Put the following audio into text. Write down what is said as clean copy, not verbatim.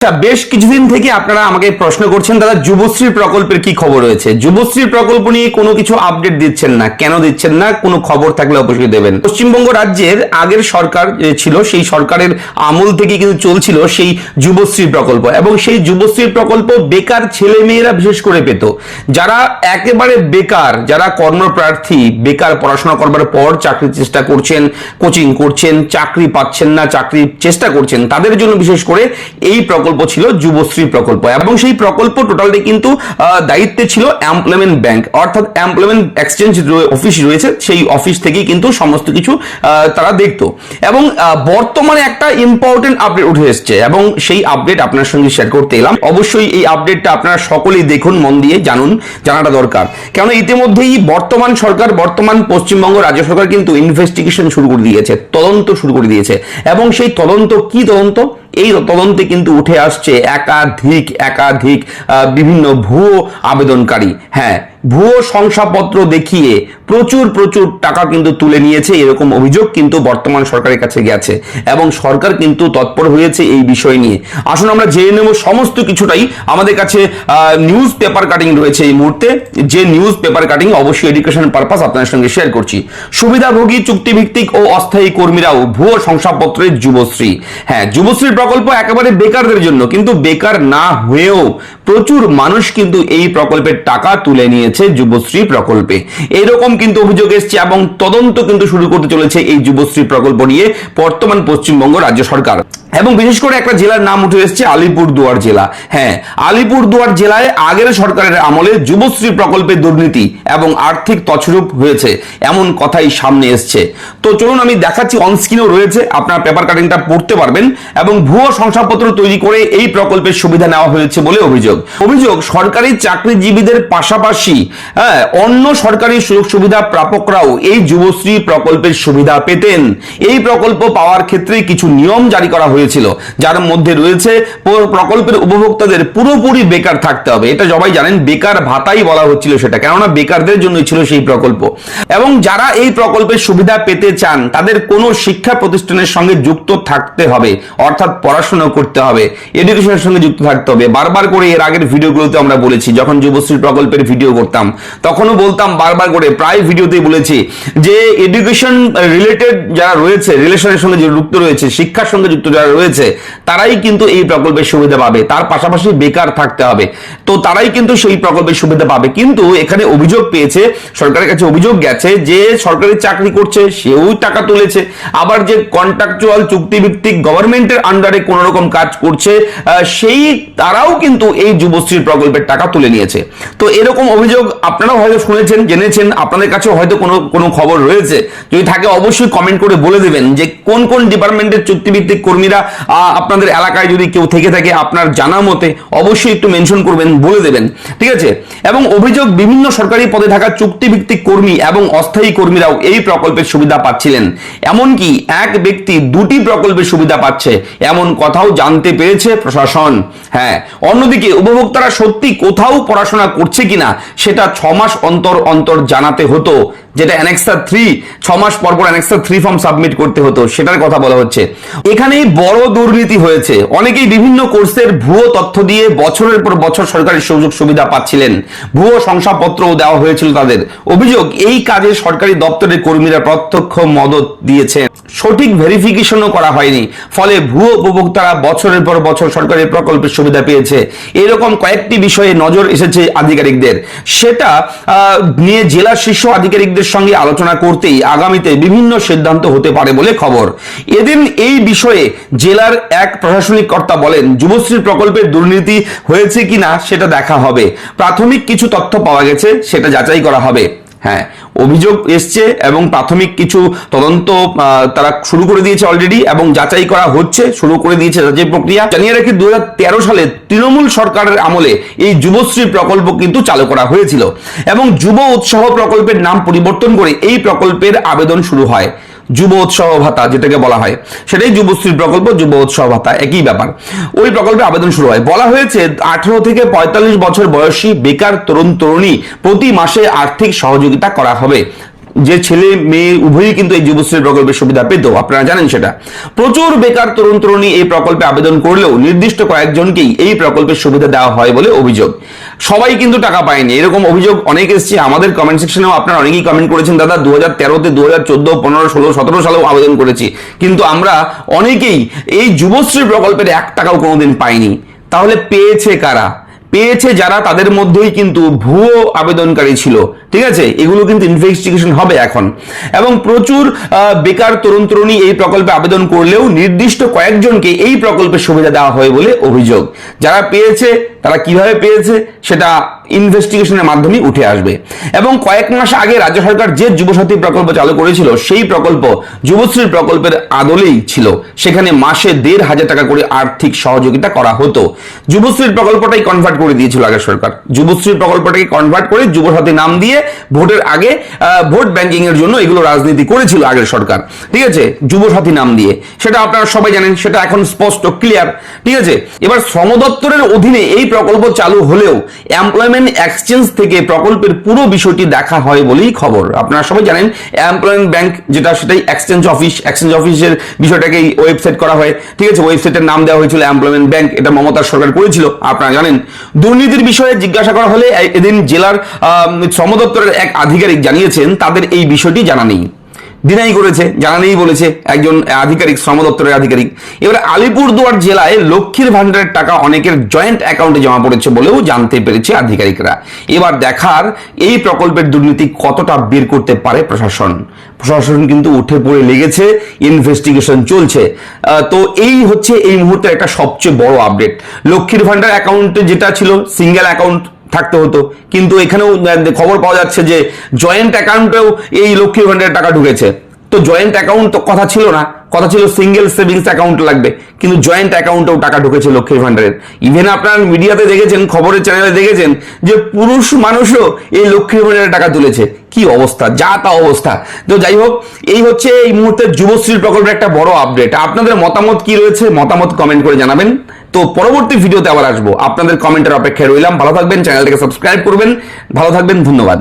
বেশ কিছুদিন থেকে আপনারা আমাকে প্রশ্ন করছেন দাদা যুবশ্রী প্রকল্পের কি খবর রয়েছে। যুবশ্রী প্রকল্প নিয়ে কোনো কিছু আপডেট দিচ্ছেন না, কেন দিচ্ছেন না? কোনো খবর থাকলে অবশ্যই দেবেন। পশ্চিমবঙ্গ রাজ্যের আগের সরকার ছিল, সেই সরকারের আমল থেকে কিন্তু চলছিল সেই যুবশ্রী প্রকল্প, এবং সেই যুবশ্রী প্রকল্প বেকার ছেলে মেয়েরা বিশেষ করে পেত। যারা একেবারে বেকার, যারা কর্মপ্রার্থী, বেকার, পড়াশোনা করবার পর চাকরির চেষ্টা করছেন, কোচিং করছেন, চাকরি পাচ্ছেন না, চাকরির চেষ্টা করছেন, তাদের জন্য বিশেষ করে এই প্রকল্প ছিল যুবশ্রী প্রকল্প। এবং সেই প্রকল্প টোটালটি কিন্তু দায়িত্বে ছিল এমপ্লয়মেন্ট ব্যাংক, অর্থাৎ এমপ্লয়মেন্ট এক্সচেঞ্জ অফিস রয়েছে, সেই অফিস থেকেই কিন্তু সমস্ত কিছু তারা দেখতো। এবং বর্তমানে একটা ইম্পর্টেন্ট আপডেট উঠে এসছে, এবং সেই আপডেট আপনার সঙ্গে শেয়ার করতে এলাম। অবশ্যই এই আপডেটটা আপনারা সকলেই দেখুন, মন দিয়ে জানুন, জানাটা দরকার। কেননা ইতিমধ্যেই বর্তমান সরকার, বর্তমান পশ্চিমবঙ্গ রাজ্য সরকার কিন্তু ইনভেস্টিগেশন শুরু করে দিয়েছে, তদন্ত শুরু করে দিয়েছে। এবং সেই তদন্ত কি তদন্ত? এই তদন্তে কিন্তু উঠে আসছে একাধিক বিভিন্ন ভুয়ো আবেদনকারী, হ্যাঁ, ভুয়ো শংসাপত্র দেখিয়ে প্রচুর টাকা কিন্তু তুলে নিয়েছে, এরকম অভিযোগ কিন্তু বর্তমান সরকারের কাছে গেছে, এবং সরকার কিন্তু তৎপর হয়েছে এই বিষয় নিয়ে। আসুন আমরা জেনে নেব সমস্ত কিছুটাই। আমাদের কাছে নিউজ পেপার কাটিং রয়েছে এই মুহূর্তে, যে নিউজ পেপার কাটিং অবশ্যই এডুকেশন পারপাস আপনার সঙ্গে শেয়ার করছি। সুবিধাভোগী চুক্তিভিত্তিক ও অস্থায়ী কর্মীরাও ভুয়ো শংসাপত্রের যুবশ্রী। হ্যাঁ, যুবশ্রী প্রকল্প একেবারে বেকারদের জন্য, কিন্তু বেকার না হয়েও প্রচুর মানুষ কিন্তু এই প্রকল্পের টাকা তুলে নিয়েছে যুবশ্রী প্রকল্পে, এরকম কিন্তু অভিযোগ এসছে। এবং তদন্ত কিন্তু শুরু করতে চলেছে এই যুবশ্রী প্রকল্প নিয়ে বর্তমান পশ্চিমবঙ্গ রাজ্য সরকার। এবং বিশেষ করে একটা জেলার নাম উঠে এসছে আলিপুরদুয়ার জেলা। হ্যাঁ, আলিপুরদুয়ার জেলায় আগের সরকারের আমলে যুবশ্রী প্রকল্পে দুর্নীতি এবং আর্থিক তছরূপ হয়েছে, এমন কথাই সামনে এসছে। তো চলুন আমি দেখাচ্ছি, অনস্ক্রিনও রয়েছে, আপনার পেপার কাটিংটা পড়তে পারবেন। এবং ভুয়ো শংসাপত্র তৈরি করে এই প্রকল্পের সুবিধা নেওয়া হয়েছে বলে অভিযোগ। সরকারি চাকরিজীবীদের পাশাপাশি অন্য সরকারি সুযোগ সুবিধা প্রাপকরাও এই যুবশ্রী প্রকল্পের সুবিধা পেতেন। এই প্রকল্প পাওয়ার ক্ষেত্রে কিছু নিয়ম জারি করা হয়েছিল, যার মধ্যে রয়েছে প্রকল্পের উপভোক্তাদের পুরোপুরি বেকার থাকতে হবে। এটা সবাই জানেন, বেকার ভাতাই বলা হচ্ছিল সেটা, কেননা বেকারদের জন্যই ছিল সেই প্রকল্প। এবং যারা এই প্রকল্পের সুবিধা পেতে চান তাদের কোনো শিক্ষা প্রতিষ্ঠানের সঙ্গে যুক্ত থাকতে হবে, অর্থাৎ পড়াশোনা করতে হবে, এডুকেশনের সঙ্গে যুক্ত থাকতে হবে। বারবার করে এর আগের ভিডিওগুলোতে আমরা বলেছি, যখন যুবশ্রী প্রকল্পের ভিডিও করতাম তখনও বলতাম, বারবার করে প্রায় ভিডিওতেই বলেছি যে এডুকেশন রিলেটেড যারা রয়েছে, রিলেশনের সঙ্গে যুক্ত রয়েছে, শিক্ষার সঙ্গে যুক্ত যারা রয়েছে, তারাই কিন্তু এই প্রকল্পের সুবিধা পাবে। তার পাশাপাশি বেকার থাকতে হবে, তো তারাই কিন্তু সেই প্রকল্পের সুবিধা পাবে। কিন্তু এখানে অভিযোগ পেয়েছে, সরকারের কাছে অভিযোগ গেছে যে সরকারি চাকরি করছে সেও টাকা তুলেছে, আবার যে কন্ট্রাকচুয়াল চুক্তিভিত্তিক গভর্নমেন্টের আন্ডারে কোন রকম কাজ করছে সেই তারাও কিন্তু এই যুবশ্রী প্রকল্পের টাকা তুলে নিয়েছে। তো এরকম অভিযোগ আপনারাও হয়তো শুনেছেন, জেনেছেন, আপনাদের কাছেও হয়তো কোনো খবর রয়েছে। যদি থাকে অবশ্যই কমেন্ট করে বলে দেবেন যে কোন কোন ডিপার্টমেন্টের চুক্তিভিত্তিক কর্মীরা আপনাদের এলাকায় যদি কেউ থেকে থাকে আপনার জানা মতে অবশ্যই একটু মেনশন করবেন, বলে দেবেন, ঠিক আছে। এবং অভিযোগ, বিভিন্ন সরকারি পদে থাকা চুক্তিভিত্তিক কর্মী এবং অস্থায়ী কর্মীরাও এই প্রকল্পের সুবিধা পাচ্ছিলেন। এমনকি এক ব্যক্তি দুটি প্রকল্পের সুবিধা পাচ্ছে, এমন কথাও জানতে পেরেছে প্রশাসন। হ্যাঁ, অন্যদিকে উপভোক্তারা সত্যি কোথাও পড়াশোনা করছে কিনা সেটা 6 মাস অন্তর অন্তর জানাতে হতো, যেটা অ্যানেক্সার 3, 6 মাস পর পর অ্যানেক্সার 3 ফর্ম সাবমিট করতে হতো, সেটার কথা বলা হচ্ছে। এখানেই বড় দুর্নীতি হয়েছে। অনেকেই বিভিন্ন কোর্সের ভুয়ো তথ্য দিয়ে বছরের পর বছর সরকারি সুযোগ সুবিধা পাচ্ছিলেন, ভুয়ো শংসাপত্রও দেওয়া হয়েছিল তাদের। অভিযোগ, এই কাজে সরকারি দপ্তরের কর্মীরা প্রত্যক্ষ মদত দিয়েছে, সঠিক ভেরিফিকেশনও করা হয়নি, ফলে ভুয়ো উপভোক্তারা বছরের পর বছর সরকারি প্রকল্পের সুবিধা পেয়েছে। এরকম কয়েকটি বিষয়ে নজর এসেছে আধিকারিকদের, সেটা নিয়ে জেলা শীর্ষ আধিকারিকদের সঙ্গে আলোচনা করতেই আগামীতে বিভিন্ন সিদ্ধান্ত হতে পারে বলে খবর। এদিন এই বিষয়ে জেলার এক প্রশাসনিক কর্তা বলেন, যুবশ্রী প্রকল্পের দুর্নীতি হয়েছে কিনা সেটা দেখা হবে, প্রাথমিক কিছু তথ্য পাওয়া গেছে, সেটা যাচাই করা হবে। হ্যাঁ, অভিযোগ এসছে এবং প্রাথমিক কিছু তদন্ত তারা শুরু করে দিয়েছে অলরেডি, এবং যাচাই করা হচ্ছে, শুরু করে দিয়েছে যাচাই প্রক্রিয়া। জানিয়ে রাখি, 2013 সালে তৃণমূল সরকারের আমলে এই যুবশ্রী প্রকল্প কিন্তু চালু করা হয়েছিল, এবং যুব উৎসাহ প্রকল্পের নাম পরিবর্তন করে এই প্রকল্পের আবেদন শুরু হয়। যুব উৎসাহ ভাতা যেটাকে বলা হয়, সেটাই যুবশ্রী প্রকল্প, যুব উৎসাহ ভাতা একই ব্যাপার। ওই প্রকল্পে আবেদন শুরু হয়। বলা হয়েছে 18 থেকে 45 বছর বয়সী বেকার তরুণ তরুণী প্রতি মাসে আর্থিক সহযোগিতা করা হবে। যে ছেলে মেয়ে উভয়ই কিন্তু এই যুবশ্রী প্রকল্পের সুবিধা পেত, আপনারা জানেন সেটা। প্রচুর বেকার তরুণ তরুণী এই প্রকল্পে আবেদন করলেও নির্দিষ্ট কয়েকজনকেই এই প্রকল্পের সুবিধা দেওয়া হয় বলে অভিযোগ। সবাই কিন্তু টাকা পায়নি, এরকম অভিযোগ অনেক এসেছে। আমাদের কমেন্ট সেকশনেও আপনারা অনেকেই কমেন্ট করেছেন, দাদা 2013-তে, 2014, 15, 16, 17 সালেও আবেদন করেছি, কিন্তু আমরা অনেকেই এই যুবশ্রী প্রকল্পের 1 টাকাও কোনোদিন পাইনি। তাহলে পেয়েছে কারা? পেয়েছে যারা, তাদের মধ্যেই কিন্তু ভুয়ো আবেদনকারী ছিল, ঠিক আছে? এগুলো কিন্তু ইনভেস্টিগেশন হবে এখন। এবং প্রচুর বেকার তরুণ তরুণী এই প্রকল্পে আবেদন করলেও নির্দিষ্ট কয়েকজনকে এই প্রকল্পের সুবিধা দেওয়া হয় বলে অভিযোগ। যারা পেয়েছে তারা কিভাবে পেয়েছে সেটা ইনভেস্টিগেশনের মাধ্যমে উঠে আসবে। এবং কয়েক মাস আগে রাজ্য সরকার যে যুবসাথী প্রকল্প চালু করেছিল, সেই প্রকল্প যুবশ্রী প্রকল্পের আদলেই ছিল। সেখানে মাসে 1,500 টাকা করে আর্থিক সহযোগিতা করা হতো। যুবশ্রীর প্রকল্পটাই কনভার্ট করে দিয়েছিল আগের সরকার। যুবশ্রী প্রকল্পটাকে কনভার্ট করে যুবসাথী নাম দিয়ে ভোটের আগে ভোট ব্যাংকিং এর জন্য এগুলো রাজনীতি করেছিল আগের সরকার, ঠিক আছে? যুবসাথী নাম দিয়ে, সেটা আপনারা সবাই জানেন, সেটা এখন স্পষ্ট ক্লিয়ার, ঠিক আছে? এবার শ্রম দপ্তরের অধীনে এই প্রকল্প চালু হলেও এমপ্লয়মেন্ট এক্সচেঞ্জ থেকে প্রকল্পের পুরো বিষয়টি দেখা হয় বলেই খবর। আপনারা সবাই জানেন এমপ্লয়মেন্ট ব্যাংক যেটা, সেটাই এক্সচেঞ্জ অফিস। এক্সচেঞ্জ অফিসের বিষয়টাকে ওয়েবসাইট করা হয়, ঠিক আছে? ওয়েবসাইটের নাম দেওয়া হয়েছিল এমপ্লয়মেন্ট ব্যাংক, এটা মমতার সরকার করেছিল, আপনারা জানেন। দুর্নীতির বিষয়ে জিজ্ঞাসা করা হলে এদিন জেলার শ্রম দপ্তরের এক আধিকারিক জানিয়েছেন তাদের এই বিষয়টি জানা নেই। ডিনাই করেছে, জানা নেই বলেছে একজন আধিকারিক, শ্রম দপ্তরের আধিকারিক। এবার আলিপুরদুয়ার জেলায় লক্ষ্মীর ভান্ডারের টাকা অনেকের জয়েন্ট অ্যাকাউন্টে জমা পড়েছে বলেও জানতে পেরেছে আধিকারিকরা। এবার দেখার এই প্রকল্পের দুর্নীতি কতটা বের করতে পারে প্রশাসন। প্রশাসন কিন্তু উঠে পড়ে লেগেছে, ইনভেস্টিগেশন চলছে। তো এই হচ্ছে এই মুহূর্তে একটা সবচেয়ে বড় আপডেট। লক্ষ্মীর ভান্ডার অ্যাকাউন্টে যেটা ছিল সিঙ্গেল অ্যাকাউন্ট থাকতে হতো, কিন্তু এখানেও খবর পাওয়া যাচ্ছে যে জয়েন্ট অ্যাকাউন্টেও এই লক্ষ্মীর ভান্ডারের টাকা ঢুকেছে। তো জয়েন্ট অ্যাকাউন্ট তো কথা ছিল না, কথা ছিল সিঙ্গেল সেভিংস অ্যাকাউন্ট লাগবে, কিন্তু জয়েন্ট অ্যাকাউন্টেও টাকা ঢুকেছে লক্ষ্মীর ভান্ডারের। ইভেন আপনার মিডিয়াতে দেখেছেন, খবরের চ্যানেলে দেখেছেন যে পুরুষ মানুষও এই লক্ষ্মীর ভান্ডারের টাকা তুলেছে। কি অবস্থা, যা তা অবস্থা। তো যাই হোক, এই হচ্ছে এই মুহূর্তে যুবশ্রী প্রকল্পের একটা বড় আপডেট। আপনাদের মতামত কি রয়েছে, মতামত কমেন্ট করে জানাবেন। তো পরবর্তী ভিডিওতে আবার আসবো, আপনাদের কমেন্টের অপেক্ষায় রইলাম। ভালো থাকবেন, চ্যানেলটাকে সাবস্ক্রাইব করবেন। ভালো থাকবেন, ধন্যবাদ।